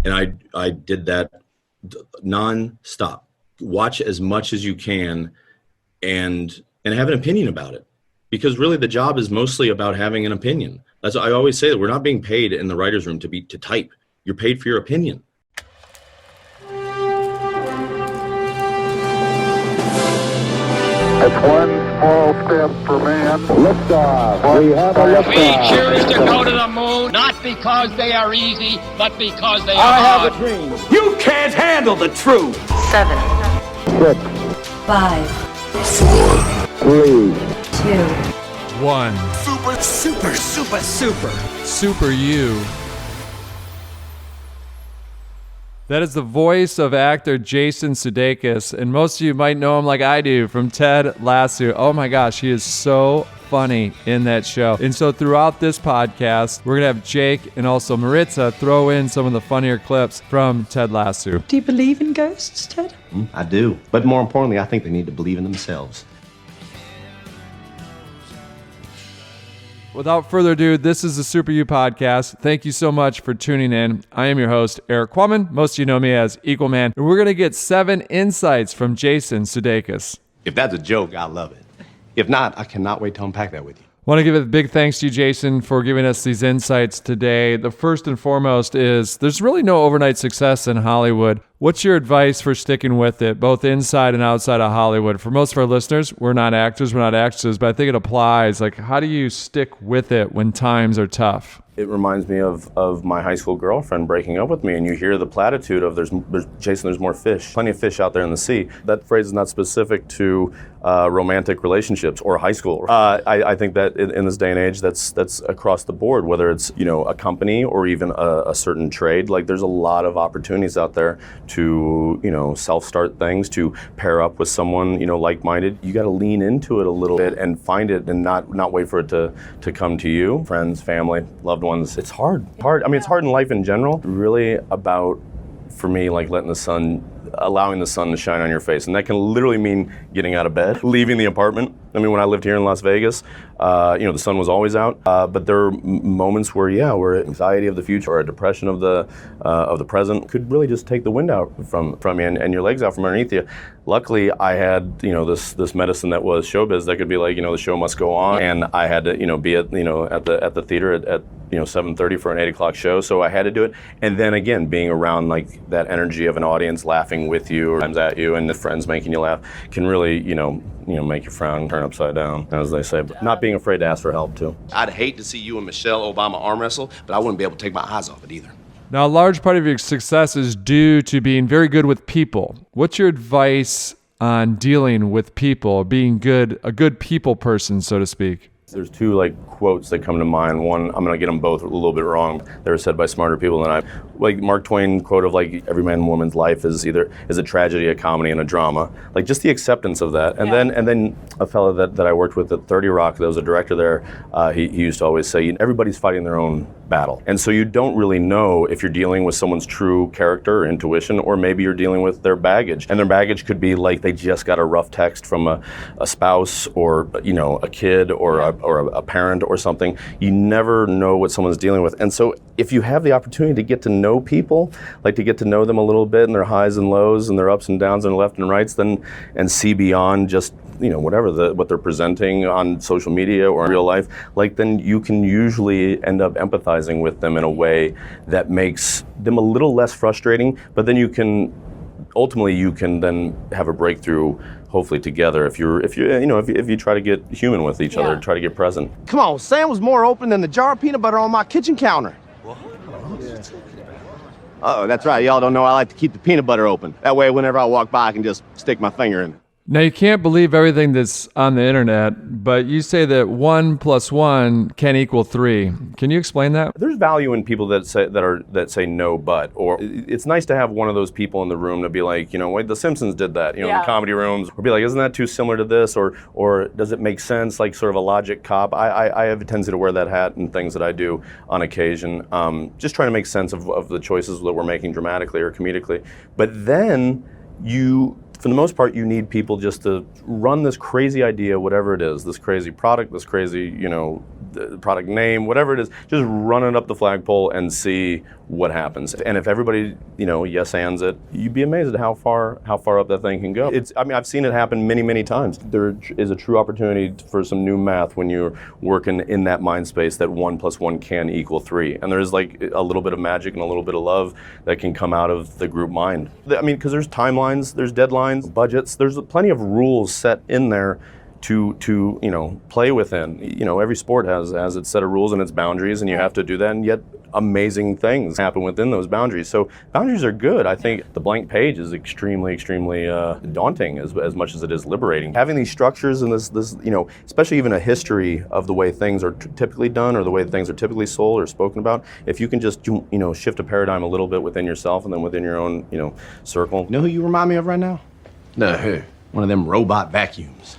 And I did that non-stop. Watch as much as you can and have an opinion about it. Because really the job is mostly about having an opinion. That's I always say, that we're not being paid in the writer's room to type. You're paid for your opinion. It's one small step for man. Liftoff. We have a liftoff. We choose to go to the moon, not because they are easy, but because they are I hard. have a dream. You can't handle the truth. 7, 6, 5, 4, 3, 2, 1. Super you. That is the voice of actor Jason Sudeikis, and most of you might know him like I do from Ted Lasso. Oh my gosh, he is so funny in that show. And so throughout this podcast, we're going to have Jake and also Maritza throw in some of the funnier clips from Ted Lasso. Do you believe in ghosts, Ted? I do. But more importantly, I think they need to believe in themselves. Without further ado, this is the Super You podcast. Thank you so much for tuning in. I am your host, Eric Quammen. Most of you know me as Equal Man. And we're going to get 7 insights from Jason Sudeikis. If that's a joke, I love it. If not, I cannot wait to unpack that with you. I want to give a big thanks to you, Jason, for giving us these insights today. The first and foremost is there's really no overnight success in Hollywood. What's your advice for sticking with it, both inside and outside of Hollywood? For most of our listeners, we're not actors, we're not actresses, but I think it applies. Like, how do you stick with it when times are tough? It reminds me of my high school girlfriend breaking up with me, and you hear the platitude of Jason, there's more fish, plenty of fish out there in the sea. That phrase is not specific to romantic relationships or high school. I think that in this day and age, that's across the board, whether it's a company or even a certain trade. Like, there's a lot of opportunities out there to self-start things, to pair up with someone like-minded. You got to lean into it a little bit and find it, and not wait for it to come to you. Friends, family, loved ones. It's hard. I mean, it's hard in life in general. Really about, for me, like allowing the sun to shine on your face. And that can literally mean getting out of bed, leaving the apartment. I mean, when I lived here in Las Vegas, the sun was always out. But there are moments where anxiety of the future or a depression of the present could really just take the wind out from you and your legs out from underneath you. Luckily, I had this medicine that was showbiz that could be like the show must go on, and I had to be at the theater at 7:30 for an 8 o'clock show. So I had to do it, and then again being around like that energy of an audience laughing with you or times at you, and the friends making you laugh can really make you frown and turn upside down, as they say. But not being afraid to ask for help too. I'd hate to see you and Michelle Obama arm wrestle, but I wouldn't be able to take my eyes off it either. Now, a large part of your success is due to being very good with people. What's your advice on dealing with people, being a good people person, so to speak? There's 2 quotes that come to mind. One, I'm gonna get them both a little bit wrong. They were said by smarter people than I. Like Mark Twain quote of every man and woman's life is a tragedy, a comedy, and a drama. Like just the acceptance of that. And then a fellow that I worked with at 30 Rock, that was a director there, he used to always say, everybody's fighting their own battle. And so you don't really know if you're dealing with someone's true character or intuition, or maybe you're dealing with their baggage. And their baggage could be like they just got a rough text from a spouse or a kid or a parent or something. You never know what someone's dealing with. And so if you have the opportunity to get to know people, like to get to know them a little bit and their highs and lows and their ups and downs and left and rights, and see beyond just what they're presenting on social media or in real life, then you can usually end up empathizing with them in a way that makes them a little less frustrating, but then you can then have a breakthrough, hopefully together, if you try to get human with each other, try to get present. Come on, Sam was more open than the jar of peanut butter on my kitchen counter. Uh-oh, that's right. Y'all don't know I like to keep the peanut butter open. That way, whenever I walk by, I can just stick my finger in it. Now, you can't believe everything that's on the internet, but you say that 1 + 1 can equal 3. Can you explain that? There's value in people that say no, but, or it's nice to have one of those people in the room to be like, wait, The Simpsons did that, in the comedy rooms, or be like, isn't that too similar to this, or does it make sense, like sort of a logic cop. I have a tendency to wear that hat in things that I do on occasion, just trying to make sense of the choices that we're making dramatically or comedically. But then for the most part, you need people just to run this crazy idea, whatever it is, this crazy product, this crazy, product name, whatever it is, just run it up the flagpole and see what happens. And if everybody, yes ands it, you'd be amazed at how far up that thing can go. I've seen it happen many, many times. There is a true opportunity for some new math when you're working in that mind space that 1 + 1 can equal 3. And there's like a little bit of magic and a little bit of love that can come out of the group mind. Because there's timelines, there's deadlines, budgets, there's plenty of rules set in there to play within. Every sport has its set of rules and its boundaries, and you have to do that, and yet amazing things happen within those boundaries. So boundaries are good. I think the blank page is extremely daunting as much as it is liberating. Having these structures and this especially even a history of the way things are typically done or the way things are typically sold or spoken about, if you can just shift a paradigm a little bit within yourself and then within your own circle. You know who you remind me of right now? No, who? One of them robot vacuums.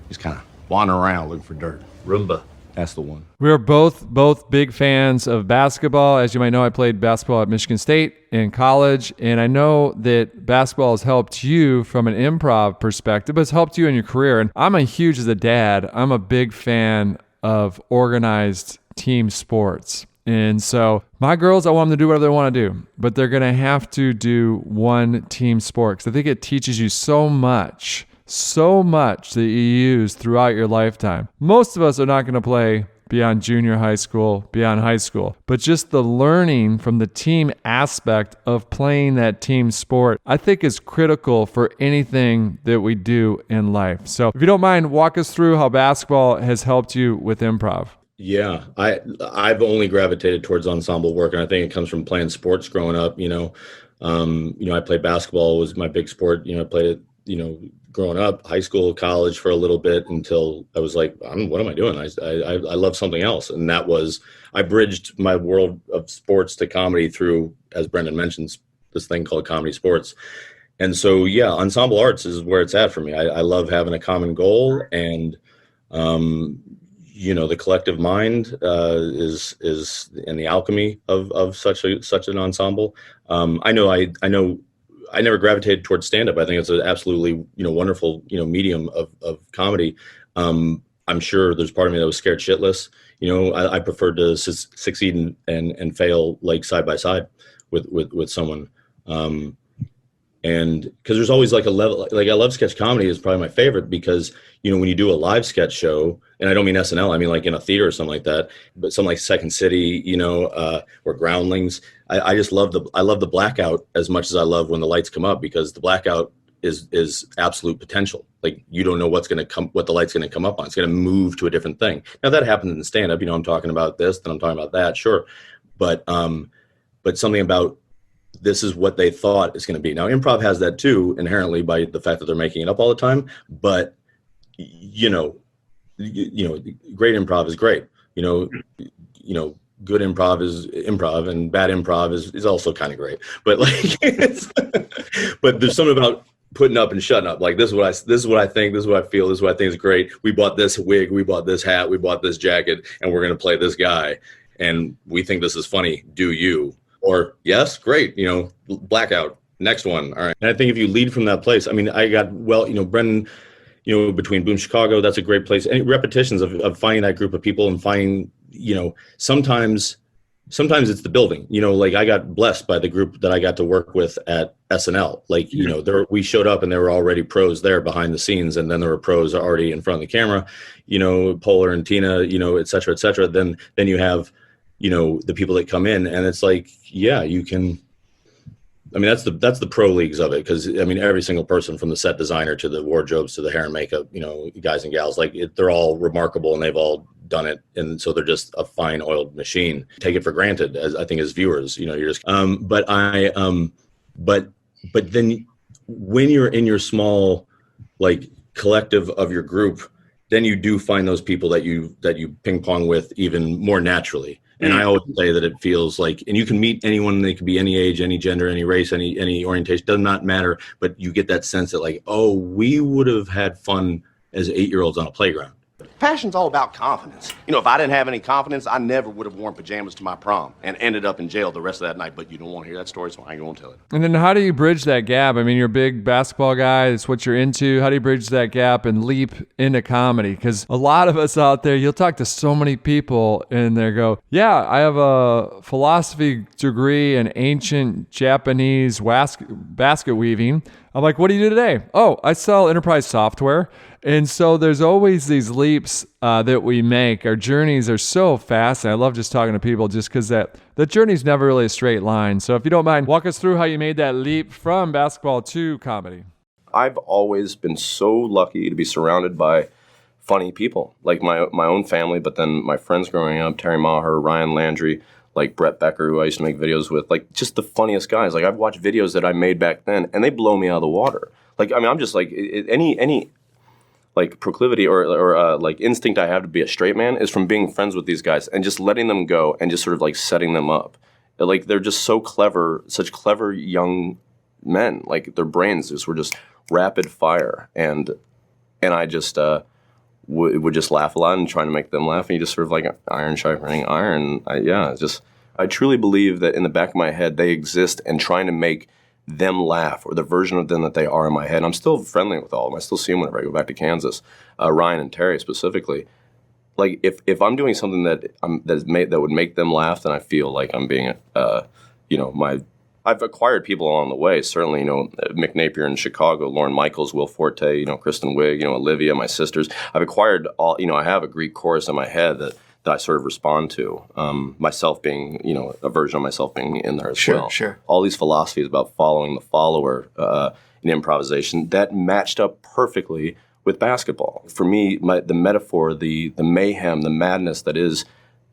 Just kind of wandering around looking for dirt. Roomba. That's the one. We are both big fans of basketball. As you might know, I played basketball at Michigan State in college, and I know that basketball has helped you from an improv perspective, but it's helped you in your career. And as a dad, I'm a big fan of organized team sports. And so my girls, I want them to do whatever they want to do, but they're going to have to do one team sport because I think it teaches you so much that you use throughout your lifetime. Most of us are not going to play beyond junior high school, beyond high school, but just the learning from the team aspect of playing that team sport, I think is critical for anything that we do in life. So if you don't mind, walk us through how basketball has helped you with improv. Yeah, I've only gravitated towards ensemble work, and I think it comes from playing sports growing up. I played basketball, was my big sport. I played it, growing up, high school, college for a little bit until I was like, what am I doing? I love something else. And that was, I bridged my world of sports to comedy through, as Brendan mentions, this thing called ComedySportz. And so, yeah, ensemble arts is where it's at for me. I love having a common goal, and, the collective mind is in the alchemy of such an ensemble. I know I never gravitated towards stand-up. I think it's an absolutely, wonderful, medium of comedy. I'm sure there's part of me that was scared shitless. I preferred to succeed and fail like side by side with someone. And because there's always like a level, like I love sketch comedy is probably my favorite because, when you do a live sketch show, and I don't mean SNL, I mean like in a theater or something like that, but something like Second City, or Groundlings. I just love the blackout as much as I love when the lights come up, because the blackout is absolute potential. Like you don't know what the light's going to come up on. It's going to move to a different thing. Now that happens in stand up, I'm talking about this, then I'm talking about that. Sure. But something about this is what they thought it's going to be. Now improv has that too, inherently, by the fact that they're making it up all the time. But, great improv is great. Good improv is improv, and bad improv is also kind of great. But but there's something about putting up and shutting up. Like this is what I think, this is what I feel, this is what I think is great. We bought this wig, we bought this hat, we bought this jacket, and we're going to play this guy, and we think this is funny. Do you? Or yes, great. Blackout. Next one. All right. And I think if you lead from that place, I got Brendan. Between Boom Chicago, that's a great place. Any repetitions of finding that group of people and finding, sometimes it's the building, like I got blessed by the group that I got to work with at SNL. Like, we showed up and there were already pros there behind the scenes. And then there were pros already in front of the camera, Polar and Tina, et cetera, et cetera. Then you have, the people that come in, and it's like, yeah, you can, that's the pro leagues of it. Cause every single person from the set designer to the wardrobes to the hair and makeup, guys and gals, they're all remarkable and they've all done it. And so they're just a fine oiled machine. Take it for granted as viewers, you're just, but then when you're in your small, collective of your group, then you do find those people that you ping pong with even more naturally. And I always say that it feels like, and you can meet anyone, they could be any age, any gender, any race, any orientation, does not matter. But you get that sense that we would have had fun as 8-year-olds on a playground. Passion's all about confidence. You know, if I didn't have any confidence, I never would have worn pajamas to my prom and ended up in jail the rest of that night. But you don't want to hear that story, so I ain't going to tell it. And then how do you bridge that gap? I mean, you're a big basketball guy. It's what you're into. How do you bridge that gap and leap into comedy? Because a lot of us out there, you'll talk to so many people and they go, yeah, I have a philosophy degree in ancient Japanese basket weaving. I'm like, what do you do today? Oh, I sell enterprise software. And so there's always these leaps that we make. Our journeys are so fast. And I love just talking to people just because that journey's never really a straight line. So if you don't mind, walk us through how you made that leap from basketball to comedy. I've always been so lucky to be surrounded by funny people, like my own family, but then my friends growing up, Terry Maher, Ryan Landry, like Brett Becker, who I used to make videos with, like just the funniest guys. Like I've watched videos that I made back then and they blow me out of the water. Like, I mean, I'm just like, any like proclivity or like instinct I have to be a straight man is from being friends with these guys and just letting them go and just sort of like setting them up. Like they're just so clever, such clever young men. Like their brains just were just rapid fire, and I just would just laugh a lot and trying to make them laugh, and you just sort of like iron sharpening iron. I truly believe that in the back of my head they exist and trying to make them laugh, or the version of them that they are in my head. I'm still friendly with all of them. I still see them whenever I go back to Kansas. Ryan and Terry specifically. Like if I'm doing something that would make them laugh, then I feel like I'm being I've acquired people along the way. Certainly, Mick Napier in Chicago, Lorne Michaels, Will Forte, Kristen Wiig, Olivia, my sisters. I've acquired all. I have a Greek chorus in my head that I sort of respond to. Myself being, a version of myself being in there as well. Sure. All these philosophies about following the follower in improvisation that matched up perfectly with basketball. For me, the metaphor, the mayhem, the madness that is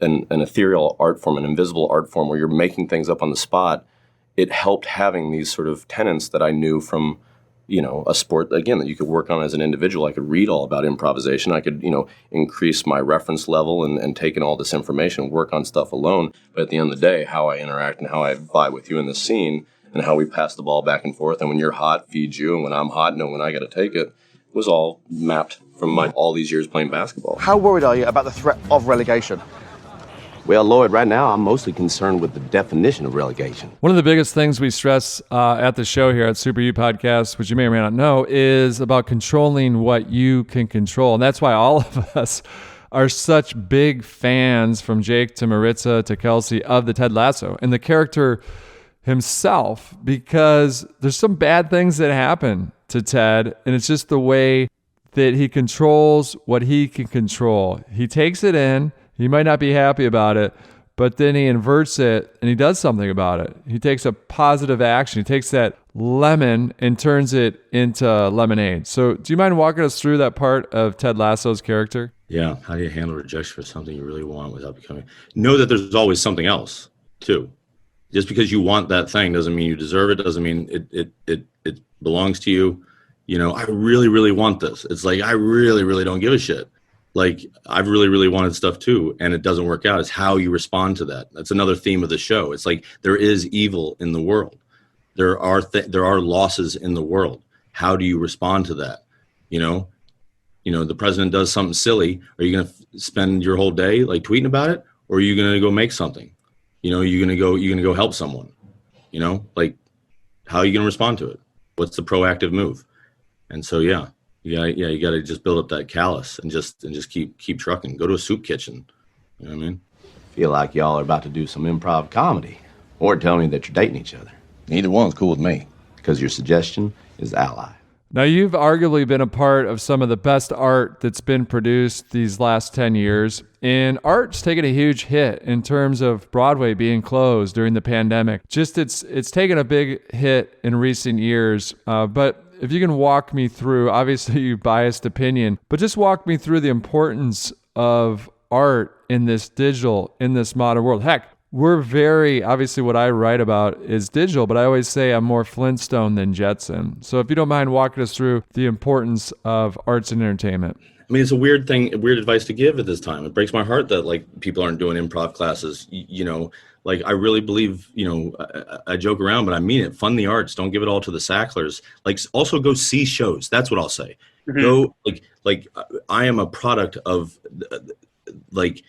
an ethereal art form, an invisible art form where you're making things up on the spot. It helped having these sort of tenets that I knew from, a sport, again, that you could work on as an individual. I could read all about improvisation. I could, increase my reference level and take in all this information, work on stuff alone. But at the end of the day, how I interact and how I vibe with you in the scene and how we pass the ball back and forth. And when you're hot, feed you. And when I'm hot, know when I got to take it, was all mapped from all these years playing basketball. How worried are you about the threat of relegation? Well, Lloyd, right now I'm mostly concerned with the definition of relegation. One of the biggest things we stress at the show here at Super U Podcast, which you may or may not know, is about controlling what you can control. And that's why all of us are such big fans, from Jake to Maritza to Kelsey, of the Ted Lasso and the character himself, because there's some bad things that happen to Ted, and it's just the way that he controls what he can control. He takes it in. He might not be happy about it, but then he inverts it and he does something about it. He takes a positive action. He takes that lemon and turns it into lemonade. So do you mind walking us through that part of Ted Lasso's character? Yeah. How do you handle rejection for something you really want without becoming... Know that there's always something else, too. Just because you want that thing doesn't mean you deserve it, doesn't mean it belongs to you. I really, really want this. It's like, I really, really don't give a shit. Like, I've really, really wanted stuff too, and it doesn't work out. It's how you respond to that. That's another theme of the show. It's like there is evil in the world. There are losses in the world. How do you respond to that? The president does something silly. Are you going to spend your whole day like tweeting about it, or are you going to go make something? You're going to go help someone. Like, how are you going to respond to it? What's the proactive move? And so, yeah. You got to just build up that callus and just keep trucking. Go to a soup kitchen. You know what I mean? Feel like y'all are about to do some improv comedy, or tell me that you're dating each other. Either one's cool with me, because your suggestion is ally. Now, you've arguably been a part of some of the best art that's been produced these last 10 years, and art's taken a huge hit in terms of Broadway being closed during the pandemic. It's taken a big hit in recent years, but if you can walk me through, obviously you biased opinion, but just walk me through the importance of art in this modern world. Heck, we're obviously what I write about is digital, but I always say I'm more Flintstone than Jetson. So if you don't mind walking us through the importance of arts and entertainment. I mean, it's a weird advice to give at this time. It breaks my heart that like people aren't doing improv classes, Like, I really believe, I joke around, but I mean it. Fund the arts. Don't give it all to the Sacklers. Like, also go see shows. That's what I'll say. Go like I am a product of like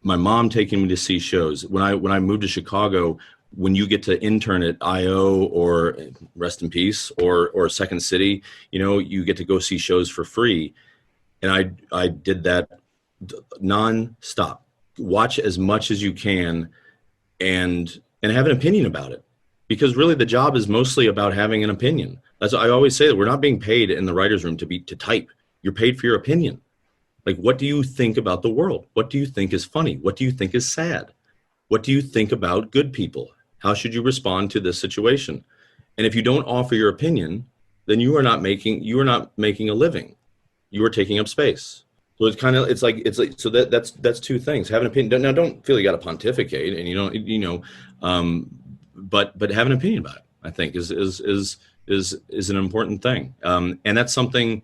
my mom taking me to see shows. When I moved to Chicago, when you get to intern at IO or rest in peace or Second City, you get to go see shows for free. And I did that non-stop. Watch as much as you can and have an opinion about it. Because really the job is mostly about having an opinion. That's I always say that we're not being paid in the writer's room to type. You're paid for your opinion. Like, what do you think about the world? What do you think is funny? What do you think is sad? What do you think about good people? How should you respond to this situation? And if you don't offer your opinion, then you are not making a living. You are taking up space. So it's like so that's two things. Have an opinion. Now don't feel you got to pontificate, and you don't but have an opinion about it. I think is an important thing. And that's something.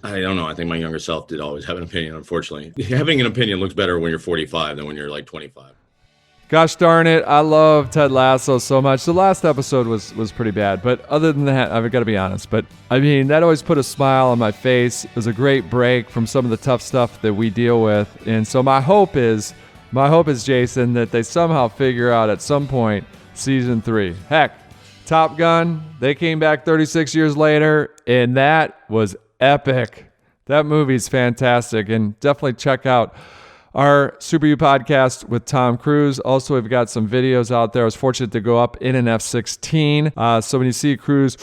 I don't know. I think my younger self did always have an opinion. Unfortunately, having an opinion looks better when you're 45 than when you're like 25. Gosh darn it, I love Ted Lasso so much. The last episode was pretty bad, but other than that, I've got to be honest. But I mean, that always put a smile on my face. It was a great break from some of the tough stuff that we deal with. And so my hope is, Jason, that they somehow figure out at some point season 3. Heck, Top Gun, they came back 36 years later, and that was epic. That movie's fantastic, and definitely check out our Super U podcast with Tom Cruise. Also, we've got some videos out there. I was fortunate to go up in an F-16. So when you see Cruise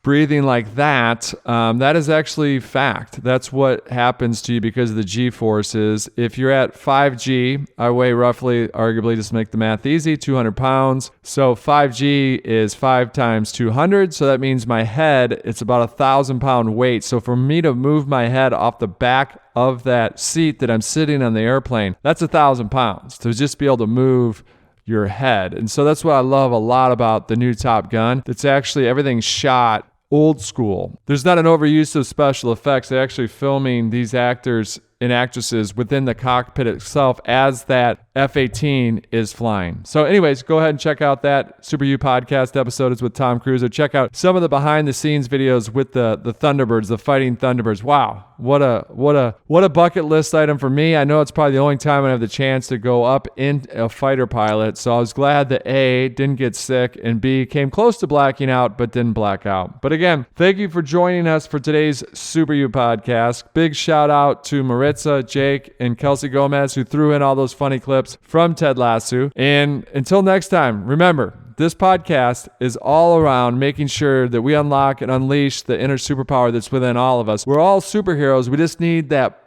breathing like that, that is actually fact. That's what happens to you because of the G-forces. If you're at 5G, I weigh roughly, arguably, just to make the math easy, 200 pounds. So 5G is 5 times 200. So that means my head, it's about 1,000-pound weight. So for me to move my head off the back of that seat that I'm sitting on the airplane, that's 1,000 pounds to just be able to move your head. And so that's what I love a lot about the new Top Gun. It's actually everything's shot old school. There's not an overuse of special effects. They're actually filming these actors and actresses within the cockpit itself as that F-18 is flying. So anyways, go ahead and check out that Super U podcast episode. It's with Tom Cruise. Or check out some of the behind the scenes videos with the Thunderbirds, the fighting Thunderbirds. Wow. What a bucket list item for me. I know it's probably the only time I have the chance to go up in a fighter pilot. So I was glad that A, didn't get sick, and B, came close to blacking out, but didn't black out. But again, thank you for joining us for today's Super U podcast. Big shout out to Maritza, Jake, and Kelsey Gomez, who threw in all those funny clips from Ted Lasso. And until next time, remember, this podcast is all around making sure that we unlock and unleash the inner superpower that's within all of us. We're all superheroes. We just need that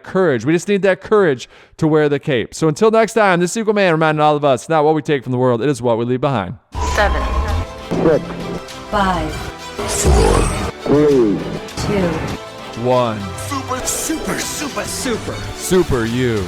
courage. We just need that courage to wear the cape. So until next time, this Eagle Man reminding all of us, not what we take from the world, it is what we leave behind. 7, 6, 5, 4, 3, 1. Super, super, super, super. Super you.